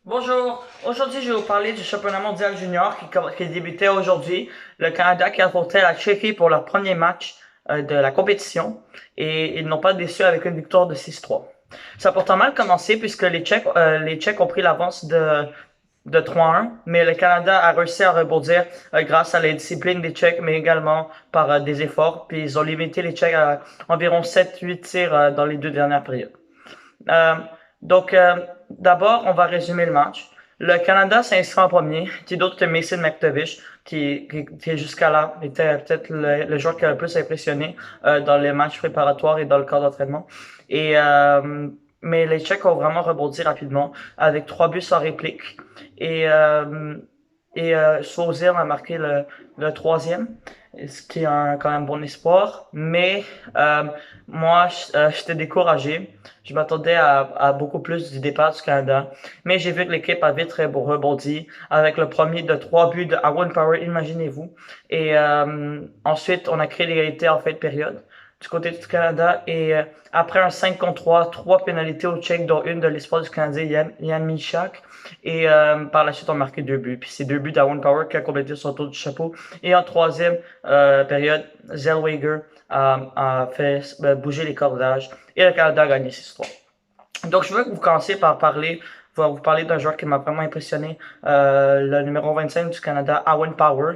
Bonjour, aujourd'hui je vais vous parler du championnat mondial junior qui débutait aujourd'hui. Le Canada qui affrontait la Tchéquie pour leur premier match de la compétition et ils n'ont pas déçu avec une victoire de 6-3. Ça a pourtant mal commencé puisque les Tchèques ont pris l'avance de 3-1, mais le Canada a réussi à rebondir grâce à la discipline des Tchèques, mais également par des efforts. Puis ils ont limité les Tchèques à environ 7-8 tirs dans les deux dernières périodes. Euh, donc, d'abord, on va résumer le match. Le Canada s'inscrit en premier, qui d'autre que Mason McTavish, qui jusqu'à là était peut-être le joueur qui a le plus impressionné dans les matchs préparatoires et dans le camp d'entraînement. Mais les Tchèques ont vraiment rebondi rapidement avec 3 buts sans réplique. Et Sauzil a marqué le troisième, ce qui est quand même bon espoir. Mais moi, j'étais découragé. Je m'attendais à beaucoup plus du départ du Canada. Mais j'ai vu que l'équipe a vite rebondi avec le premier de 3 buts de Owen Power, imaginez-vous. Et ensuite, on a créé l'égalité en fin de période du côté du Canada. Et après un 5 contre 3 pénalités au Tchèque, dont une de l'espoir du Canadien, Yann Michak. Et par la suite, on a marqué 2 buts. Puis c'est 2 buts d'Owen Power qui a complété son tour du chapeau. Et en troisième période, Zellweger a fait bouger les cordages et le Canada a gagné 6-3. Donc, je veux que vous commenciez par vous parler d'un joueur qui m'a vraiment impressionné, le numéro 25 du Canada, Owen Power.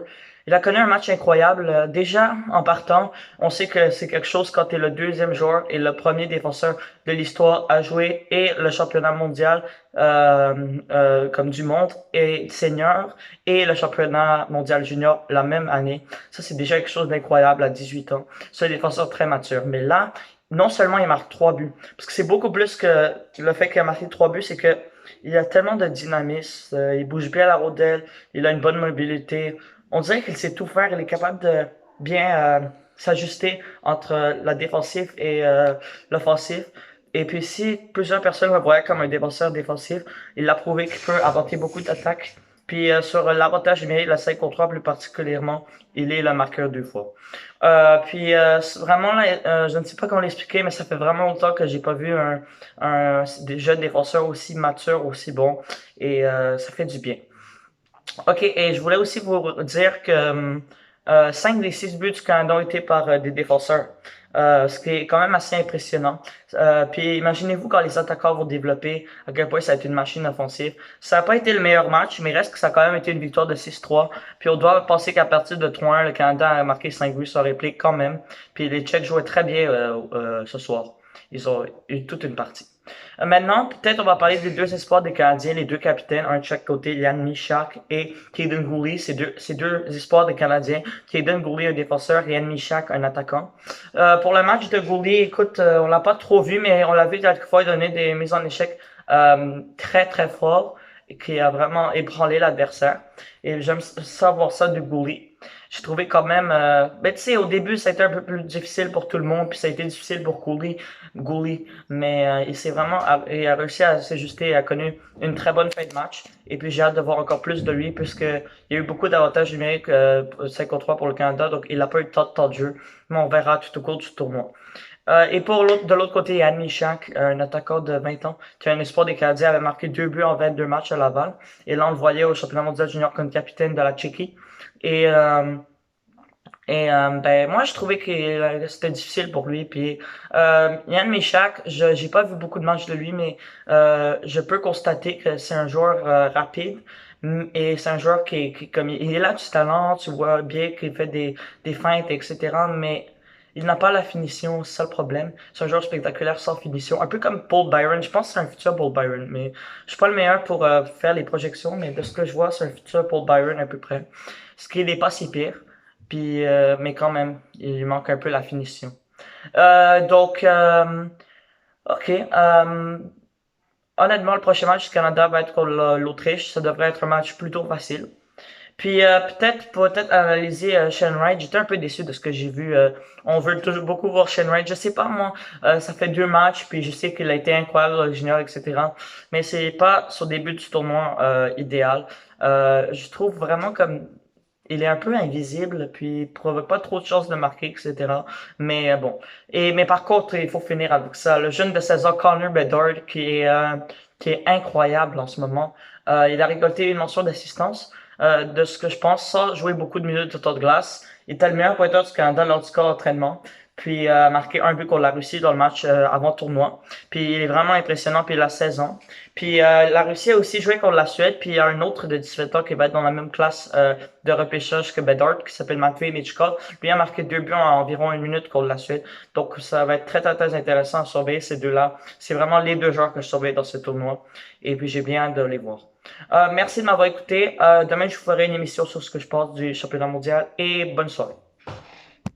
Il a connu un match incroyable. Déjà, en partant, on sait que c'est quelque chose quand tu es le deuxième joueur et le premier défenseur de l'histoire à jouer et le championnat mondial comme du monde et senior et le championnat mondial junior la même année. Ça, c'est déjà quelque chose d'incroyable à 18 ans. C'est un défenseur très mature. Mais là, non seulement il marque 3 buts, parce que c'est beaucoup plus que le fait qu'il a marqué 3 buts, c'est que il a tellement de dynamisme, il bouge bien la rondelle, il a une bonne mobilité. On dirait qu'il sait tout faire, il est capable de bien s'ajuster entre la défensive et l'offensif. Et puis si plusieurs personnes le voyaient comme un défenseur défensif, il a prouvé qu'il peut apporter beaucoup d'attaques. Puis sur l'avantage numérique, la 5 contre 3 plus particulièrement, il est le marqueur 2 fois. Vraiment là, je ne sais pas comment l'expliquer, mais ça fait vraiment longtemps que j'ai pas vu des jeunes défenseurs aussi matures, aussi bons, et ça fait du bien. Ok, et je voulais aussi vous dire que 5 des 6 buts du Canada ont été par des défenseurs, ce qui est quand même assez impressionnant. Puis imaginez-vous quand les attaquants vont développer à quel point ça a été une machine offensive. Ça n'a pas été le meilleur match, mais reste que ça a quand même été une victoire de 6-3. Puis on doit penser qu'à partir de 3-1, le Canada a marqué 5 buts sans réplique quand même. Puis les Tchèques jouaient très bien ce soir. Ils ont eu toute une partie. Maintenant, peut-être on va parler des deux espoirs des Canadiens, les deux capitaines, un de chaque côté, Yann Michak et Caden Gooley, ces deux espoirs des Canadiens. Caden Gooley, un défenseur, et Yann Michak, un attaquant. Pour le match de Gooley, écoute, on l'a pas trop vu, mais on l'a vu quelquefois donner des mises en échec très très fort et qui a vraiment ébranlé l'adversaire. Et j'aime savoir ça de Gooley. J'ai trouvé quand même, ben tu sais, au début ça a été un peu plus difficile pour tout le monde, puis ça a été difficile pour Gooley, mais il a réussi à s'ajuster et a connu une très bonne fin de match. Et puis j'ai hâte de voir encore plus de lui puisque il y a eu beaucoup d'avantages numériques 5 contre 3 pour le Canada, donc il n'a pas eu tant de temps de jeu, mais on verra tout au cours du tournoi. Et de l'autre côté, Yann Michak, un attaquant de 20 ans, qui a un espoir des Canadiens, avait marqué 2 buts en 22 matchs à Laval. Et là, on le voyait au championnat mondial junior comme capitaine de la Tchéquie. Et, euh, ben, moi, je trouvais que c'était difficile pour lui. Puis, Yann Michak, j'ai pas vu beaucoup de matchs de lui, mais je peux constater que c'est un joueur rapide. Et c'est un joueur comme il est là du talent, tu vois bien qu'il fait des feintes, etc. Mais il n'a pas la finition, c'est ça le problème. C'est un joueur spectaculaire sans finition, un peu comme Paul Byron. Je pense que c'est un futur Paul Byron, mais je suis pas le meilleur pour faire les projections, mais de ce que je vois, c'est un futur Paul Byron à peu près. Ce qui n'est pas si pire. Puis, mais quand même, il lui manque un peu la finition. Donc, ok. Honnêtement, le prochain match du Canada va être contre l'Autriche. Ça devrait être un match plutôt facile. Puis peut-être analyser Shane Wright. J'étais un peu déçu de ce que j'ai vu. On veut toujours beaucoup voir Shane Wright. Je sais pas moi, ça fait 2 matchs, puis je sais qu'il a été incroyable dans le junior, etc. Mais c'est pas son début du tournoi idéal. Je trouve vraiment comme il est un peu invisible, puis il provoque pas trop de chances de marquer, etc. Mais bon. Mais par contre, il faut finir avec ça. Le jeune de 16 ans, Connor Bedard, qui est incroyable en ce moment. Il a récolté une mention d'assistance. De ce que je pense, sans jouer beaucoup de minutes de temps de glace. Il était le meilleur pointeur du Canada lors du score d'entraînement. Puis a marqué un but contre la Russie dans le match avant tournoi. Puis il est vraiment impressionnant, puis il a 16 ans. Puis la Russie a aussi joué contre la Suède, puis il y a un autre de 18 ans qui va être dans la même classe de repêchage que Bedard, qui s'appelle Matvei Michkov. Lui a marqué 2 buts en environ 1 minute contre la Suède. Donc ça va être très très très intéressant à surveiller ces deux-là. C'est vraiment les deux joueurs que je surveille dans ce tournoi. Et puis j'ai bien hâte de les voir. Merci de m'avoir écouté. Demain je vous ferai une émission sur ce que je pense du championnat mondial et bonne soirée.